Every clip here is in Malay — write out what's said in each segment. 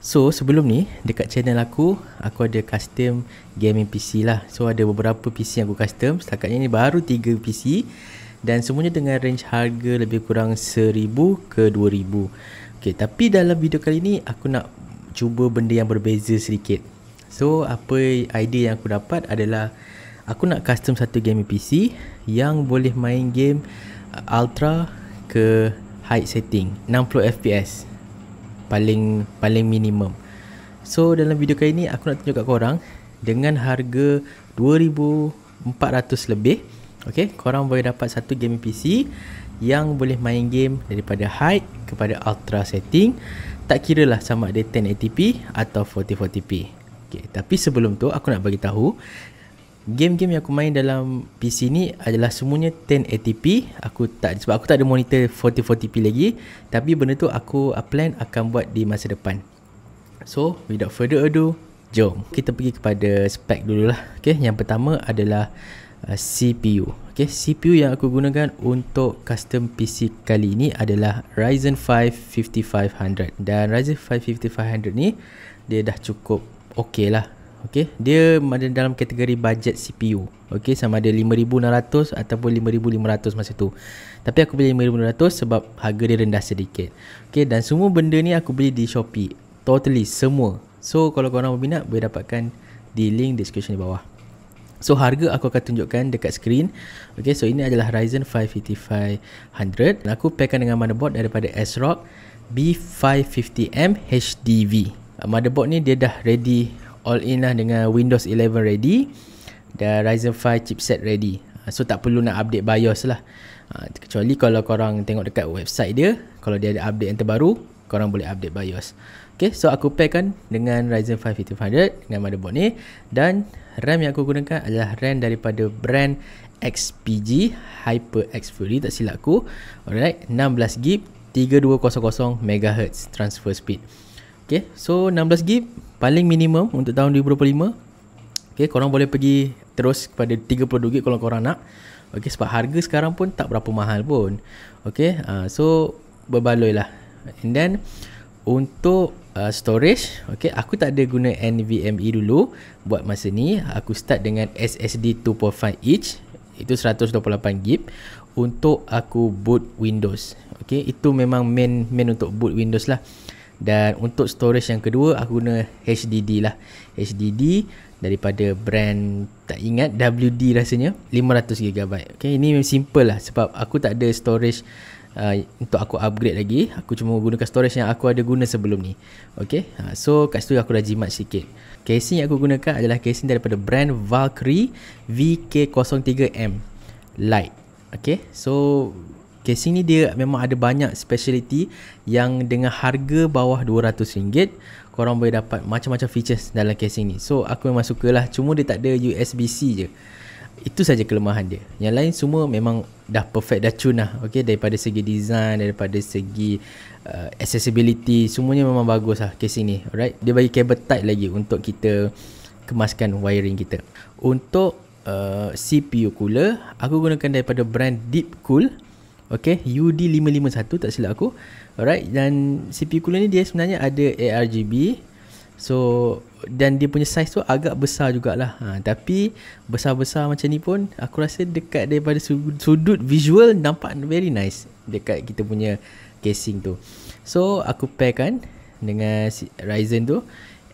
So sebelum ni dekat channel aku ada custom gaming PC lah. So ada beberapa PC yang aku custom. Setakatnya ni baru 3 PC dan semuanya dengan range harga lebih kurang 1000 ke 2000. Okay, tapi dalam video kali ni aku nak cuba benda yang berbeza sedikit. So apa idea yang aku dapat adalah aku nak custom satu gaming PC yang boleh main game ultra ke high setting 60 fps paling minimum. So dalam video kali ni aku nak tunjuk kat korang dengan harga 2400 lebih. Okay, korang boleh dapat satu gaming PC yang boleh main game daripada high kepada ultra setting, tak kira lah sama ada 1080p atau 4040p. Okay, tapi sebelum tu aku nak bagi tahu game-game yang aku main dalam PC ni adalah semuanya 1080p. Sebab aku tak ada monitor 4040p lagi, tapi benda tu aku plan akan buat di masa depan. So without further ado, jom kita pergi kepada spek dulu lah. Okay, yang pertama adalah CPU. Okay, CPU yang aku gunakan untuk custom PC kali ini adalah Ryzen 5 5500. Dan Ryzen 5 5500 ni dia dah cukup okey lah. Okay, dia ada dalam kategori budget CPU. Okay, sama ada 5600 ataupun 5500 masa tu. Tapi aku beli 5600 sebab harga dia rendah sedikit. Okay, dan semua benda ni aku beli di Shopee. Totally semua. So kalau korang berminat boleh dapatkan di link description di bawah. So harga aku akan tunjukkan dekat skrin. Okay, so ini adalah Ryzen 5 5500. Aku pairkan dengan motherboard daripada ASRock B550M HDV. Motherboard ni dia dah ready all in lah dengan Windows 11 ready dan Ryzen 5 chipset ready. So tak perlu nak update BIOS lah. Kecuali kalau korang tengok dekat website dia, kalau dia ada update yang terbaru, korang boleh update BIOS. Okay, so aku pairkan dengan Ryzen 5 5500 dengan motherboard ni. Dan RAM yang aku gunakan adalah RAM daripada brand XPG HyperX Fury, tak silap aku. Alright, 16GB 3200 MHz transfer speed. Okay, so 16GB paling minimum untuk tahun 2025. Okay, korang boleh pergi terus kepada 32GB kalau korang nak. Okay, sebab harga sekarang pun tak berapa mahal pun. Okay, so berbaloi lah. And then untuk storage, okay, aku tak ada guna NVMe dulu buat masa ni. Aku start dengan SSD 2.5 inch, itu 128GB untuk aku boot Windows. Okay, itu memang main untuk boot Windows lah. Dan untuk storage yang kedua aku guna HDD lah. HDD daripada brand tak ingat, WD rasanya, 500GB. Okay, ini simple lah sebab aku tak ada storage untuk aku upgrade lagi. Aku cuma gunakan storage yang aku ada guna sebelum ni. Okay, so kat situ aku dah jimat sikit. Casing yang aku gunakan adalah casing daripada brand Valkyrie VK03M Lite. Okay, so casing ni dia memang ada banyak speciality yang dengan harga bawah RM200 korang boleh dapat macam-macam features dalam casing ni. So aku memang sukalah, cuma dia tak ada USB-C je. Itu saja kelemahan dia. Yang lain semua memang dah perfect, dah cun lah. Okay, daripada segi design, daripada segi accessibility, semuanya memang bagus lah casing ni. Alright, dia bagi kabel tight lagi untuk kita kemaskan wiring kita. Untuk CPU cooler, aku gunakan daripada brand Deepcool. Okay, UD551 tak silap aku. Alright, dan CPU cooler ni dia sebenarnya ada ARGB. So, dan dia punya size tu agak besar jugalah. Tapi besar-besar macam ni pun aku rasa dekat daripada sudut visual nampak very nice dekat kita punya casing tu. So, aku pairkan dengan Ryzen tu.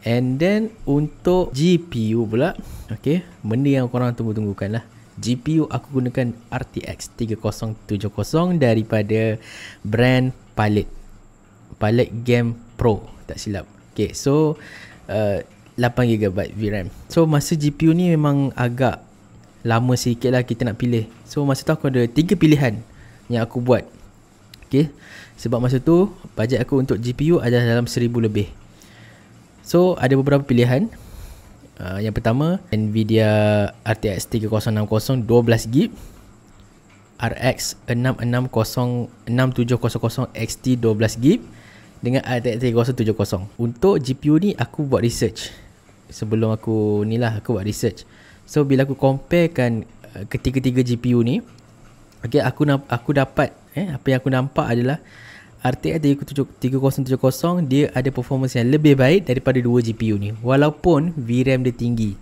And then untuk GPU pula, okay, benda yang korang tunggu-tunggukan lah. GPU aku gunakan RTX 3070 daripada brand Palette Game Pro, tak silap. Okay, so 8GB VRAM. So masa GPU ni memang agak lama sikit lah kita nak pilih. So masa tu aku ada 3 pilihan yang aku buat. Okay, sebab masa tu bajet aku untuk GPU adalah dalam 1000 lebih. So ada beberapa pilihan. Yang pertama Nvidia RTX 3060 12GB, RX 670 XT 12GB dengan RTX 3070. Untuk GPU ni aku buat research. Sebelum aku buat research. So bila aku comparekan ketiga-tiga GPU ni, okay, aku dapat apa yang aku nampak adalah RTX 3070 dia ada performance yang lebih baik daripada dua GPU ni, walaupun VRAM dia tinggi.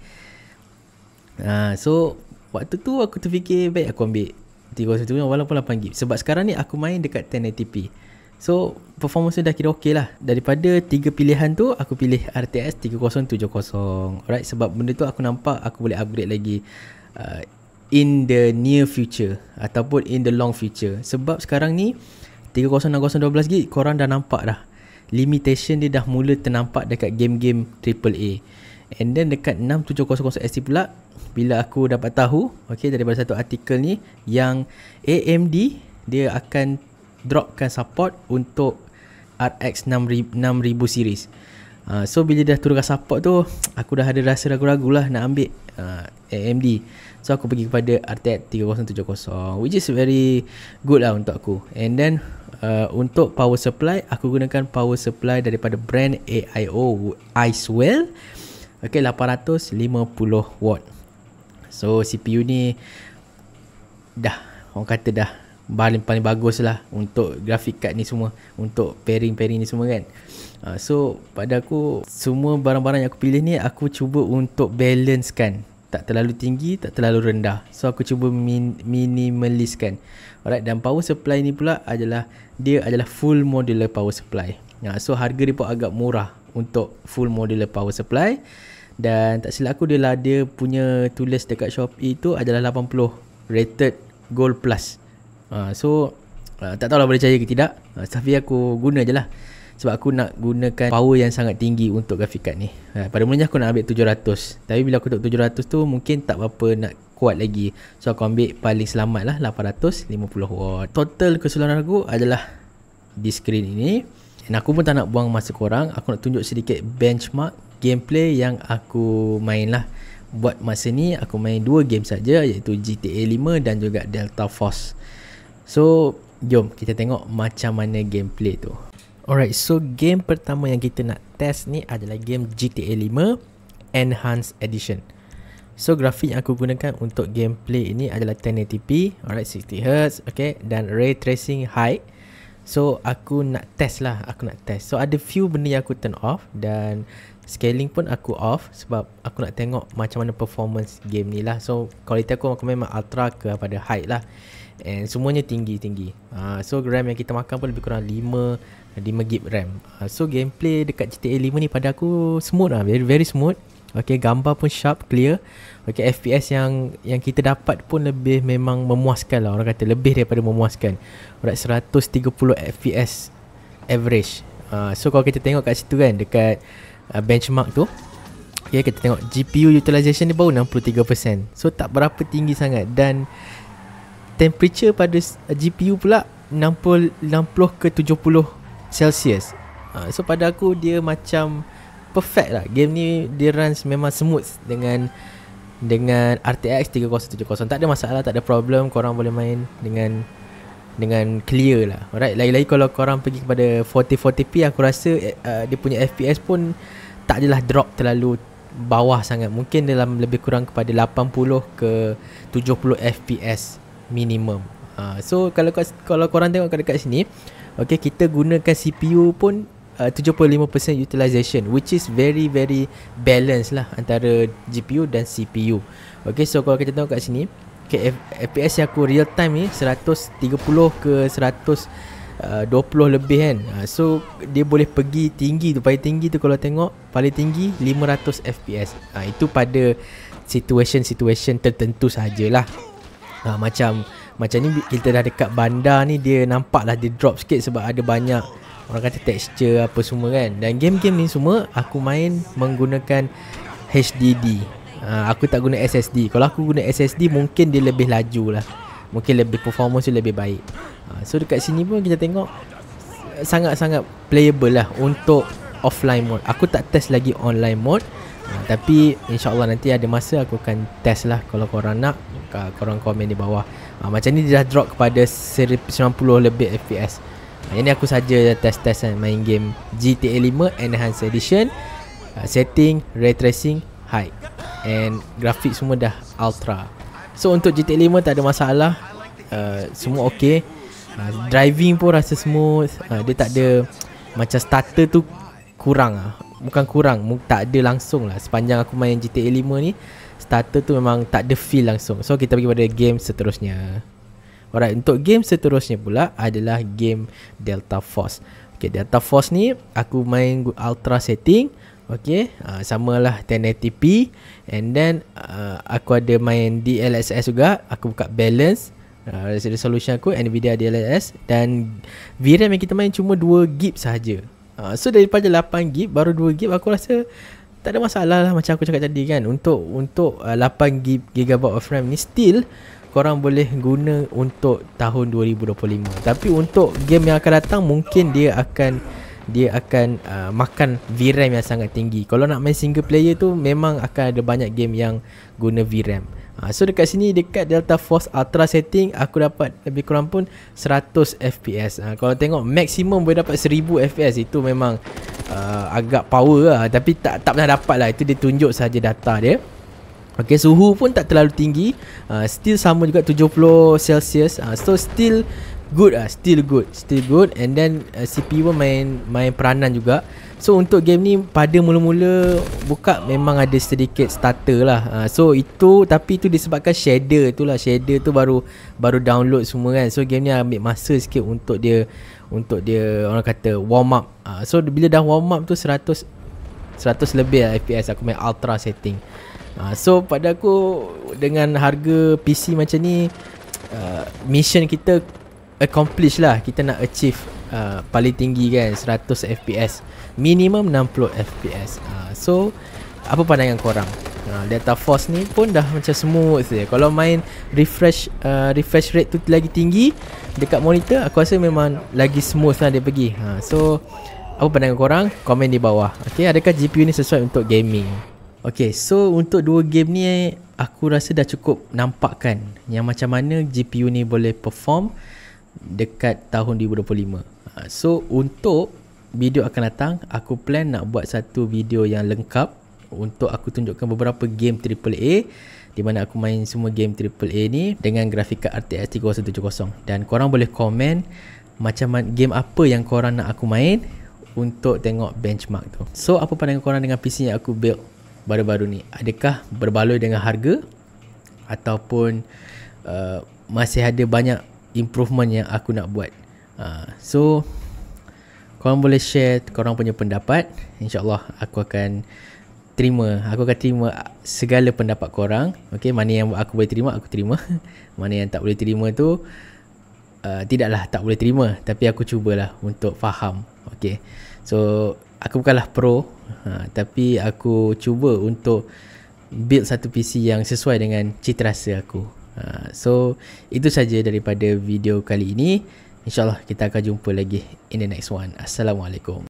So waktu tu aku terfikir baik aku ambil 3070 walaupun 8GB, sebab sekarang ni aku main dekat 1080p. So performance dah kira okey lah. Daripada 3 pilihan tu, aku pilih RTX 3070. Alright, sebab benda tu aku nampak aku boleh upgrade lagi in the near future ataupun in the long future. Sebab sekarang ni 3060 12GB korang dah nampak dah limitation dia dah mula ternampak dekat game-game AAA. And then dekat 6700 XT pula, bila aku dapat tahu daripada satu artikel ni yang AMD dia akan dropkan support untuk RX 6000 series. So bila dah turunkan support tu, aku dah ada rasa ragu-ragu lah nak ambil AMD. So aku pergi kepada RTX 3070, which is very good lah untuk aku. And then untuk power supply, aku gunakan power supply daripada brand AIO Icewell. 850 watt. So CPU ni dah, orang kata dah paling bagus lah untuk graphic card ni semua, untuk pairing ni semua kan. So pada aku, semua barang-barang yang aku pilih ni aku cuba untuk balance kan, tak terlalu tinggi, tak terlalu rendah. So aku cuba minimalist kan. Alright, dan power supply ni pula dia adalah full modular power supply. So harga dia pun agak murah untuk full modular power supply. Dan tak silap aku, dia punya tulis dekat Shopee tu adalah 80 rated Gold Plus. So tak tahulah boleh percaya ke tidak, tapi aku guna je lah, sebab aku nak gunakan power yang sangat tinggi untuk graphic card ni. Pada mulanya aku nak ambil 700, tapi bila aku tengok 700 tu mungkin tak berapa nak kuat lagi. So aku ambil paling selamat lah 850 watt. Total keseluruhan aku adalah di screen ini. Dan aku pun tak nak buang masa korang, aku nak tunjuk sedikit benchmark gameplay yang aku main lah. Buat masa ni aku main 2 game saja, iaitu GTA 5 dan juga Delta Force. So jom kita tengok macam mana gameplay tu. Alright, so game pertama yang kita nak test ni adalah game GTA 5 Enhanced Edition. So grafik yang aku gunakan untuk gameplay ini adalah 1080p, alright, 60Hz, dan ray tracing high. So aku nak test. So ada few benda yang aku turn off, dan scaling pun aku off sebab aku nak tengok macam mana performance game ni lah. So kualiti aku memang ultra kepada high lah, and semuanya tinggi. So RAM yang kita makan pun lebih kurang 5GB RAM. So gameplay dekat GTA 5 ni pada aku smooth lah, very very smooth. Gambar pun sharp, clear. FPS yang kita dapat pun lebih memang memuaskan lah, orang kata lebih daripada memuaskan. 130 FPS average. So kalau kita tengok kat situ kan, dekat benchmark tu, kita tengok GPU utilization dia baru 63%. So tak berapa tinggi sangat. Dan temperature pada GPU pula 60 ke 70 Celsius. So pada aku dia macam perfect lah. Game ni dia runs memang smooth dengan RTX 3070. Tak ada masalah, tak ada problem. Korang boleh main dengan clear lah. Alright, lagi-lagi kalau korang pergi kepada 4080p, aku rasa dia punya FPS pun tak adalah drop terlalu bawah sangat. Mungkin dalam lebih kurang kepada 80 ke 70 FPS minimum. So kalau korang tengok dekat sini, kita gunakan CPU pun 75% utilization, which is very very balanced lah antara GPU dan CPU. So kalau kita tengok kat sini, FPS yang aku real time ni 130 ke 120 lebih kan. So dia boleh pergi tinggi tu, paling tinggi tu kalau tengok paling tinggi 500 FPS. Itu pada situation tertentu sajalah. Macam ni kita dah dekat bandar ni, dia nampak lah dia drop sikit sebab ada banyak orang kata texture apa semua kan. Dan game-game ni semua aku main menggunakan HDD. Aku tak guna SSD. Kalau aku guna SSD mungkin dia lebih laju lah, mungkin lebih performance dia lebih baik. So dekat sini pun kita tengok sangat-sangat playable lah untuk offline mode. Aku tak test lagi online mode, tapi insyaAllah nanti ada masa aku akan test lah. Kalau korang nak, korang komen di bawah. Macam ni dia dah drop kepada 90 lebih FPS. Yang ni aku saja test main game GTA 5 Enhanced Edition. Setting ray tracing high, and grafik semua dah ultra. So untuk GTA 5 tak ada masalah, semua okey. Driving pun rasa smooth. Dia tak ada macam starter tu kurang bukan kurang, tak ada langsung lah. Sepanjang aku main GTA 5 ni, starter tu memang tak ada feel langsung. So kita pergi pada game seterusnya. Alright, untuk game seterusnya pula adalah game Delta Force. Okay, Delta Force ni aku main ultra setting. Okay, samalah 1080p. And then aku ada main DLSS juga. Aku buka balance, resolution aku Nvidia DLSS. Dan VRAM yang kita main cuma 2GB sahaja. So daripada 8GB baru 2GB, aku rasa tak ada masalah lah. Macam aku cakap tadi kan, untuk 8GB of RAM ni still korang boleh guna untuk tahun 2025. Tapi untuk game yang akan datang, mungkin dia akan makan VRAM yang sangat tinggi. Kalau nak main single player tu, memang akan ada banyak game yang guna VRAM. So dekat sini, dekat Delta Force Ultra setting, aku dapat lebih kurang pun 100 FPS. Kalau tengok maksimum boleh dapat 1000 FPS. Itu memang agak power lah. Tapi tak pernah dapat lah. Itu dia tunjuk saja data dia. Okay, suhu pun tak terlalu tinggi. Still sama juga 70 Celsius. So still good lah. Still good. And then CPU pun main peranan juga. So untuk game ni pada mula-mula buka memang ada sedikit starter lah. So itu, tapi itu disebabkan shader tu lah. Shader tu baru download semua kan. So game ni ambil masa sikit untuk dia orang kata warm up. So bila dah warm up tu 100 lebih lah FPS. Aku main ultra setting. So pada aku, dengan harga PC macam ni, mission kita accomplish lah. Kita nak achieve paling tinggi kan, 100 FPS, minimum 60 FPS. So apa pandangan korang? Delta Force ni pun dah macam smooth je. Kalau main refresh rate tu lagi tinggi dekat monitor, aku rasa memang lagi smooth lah dia pergi. So apa pandangan korang? Komen di bawah. Okay, adakah GPU ni sesuai untuk gaming? Okay, so untuk dua game ni aku rasa dah cukup nampakkan yang macam mana GPU ni boleh perform dekat tahun 2025. So untuk video akan datang, aku plan nak buat satu video yang lengkap untuk aku tunjukkan beberapa game AAA di mana aku main semua game AAA ni dengan grafik card RTX 3070. Dan korang boleh komen macam mana, game apa yang korang nak aku main untuk tengok benchmark tu. So apa pandangan korang dengan PC yang aku build baru-baru ni? Adakah berbaloi dengan harga ataupun masih ada banyak improvement yang aku nak buat? So korang boleh share korang punya pendapat. InsyaAllah aku akan terima segala pendapat korang. Okay, mana yang aku boleh terima, aku terima. Mana yang tak boleh terima tu tidaklah tak boleh terima, tapi aku cubalah untuk faham. Okay, so aku bukanlah pro, tapi aku cuba untuk build satu PC yang sesuai dengan cita rasa aku. So itu saja daripada video kali ini. InsyaAllah kita akan jumpa lagi in the next one. Assalamualaikum.